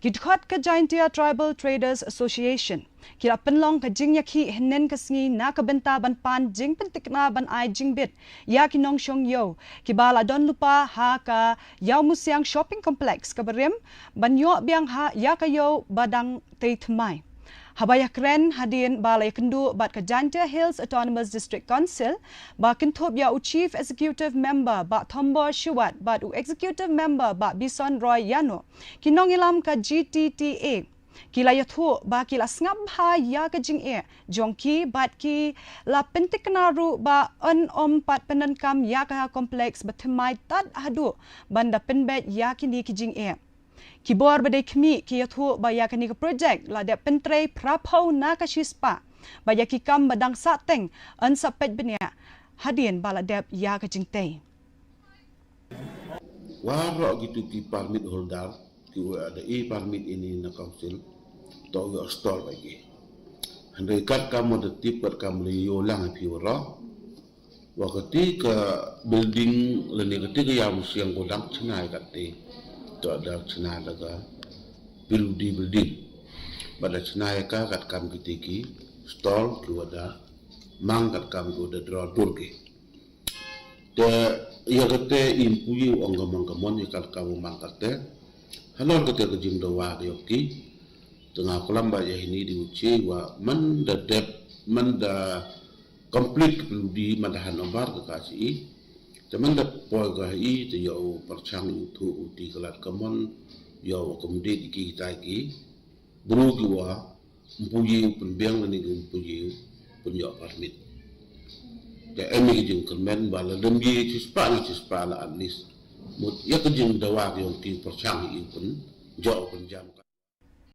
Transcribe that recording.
Gidkhot ka Jaintia Tribal Traders Association. Kila penlong ka jing yaki henen kasngi na kabenta ban pan jing pentikna ban ai jing bit. Ya kinong syong yo. Kibala don lupa ha ka yaw musyang shopping complex kabarim. Ban yo biang ha ya kayo badang teitmai. Habaya keren hadin balai kendu bat ke Jaintia Hills Autonomous District Council ba kintop ya u Chief Executive Member ba Thombo Shiwat bat u Executive Member ba Bison Roy Yano kinong ilam ka GTTA kila yathu ba kila sngap ha ya ka jing e jongki bat ki la pentiknaru ba pat penankam ya ka kompleks bathmai tad hadu banda penbet ya kini ki jing e Kibor badai kami ki yathu baya kani ke projek la de pentrei prapau na ka shispa baya ki kam badang sateng an sapet benia hadin bala dep ya ka jingtei waro gitu ki permit holder ki ada permit ini na council to yo store bagi handai kat kamu de tip kat kamu yo lang pi waro wakati ke building leni ketika yang siang godang cenai kat to ada cenai laga building pada cenai ka kat kam kitiki stall ki wada mang kat kam go da draw durge te ya kate impuyi ongamang kamon ya kat kam mang kate halor kate ke jing dawa yoki tengah kolam ba ya ini diuci wa man da complete di madahan ombar ke kasih teman da poga i te yo perchang itu uti kelat kamon yo komedi ki kita ki buru ki wa mpuji penbiang ni mpuji punyo permit ya emi jing kemen bala dembi cispa la at least mut ya ke jing dawa yo ki perchang i pun jo pun jam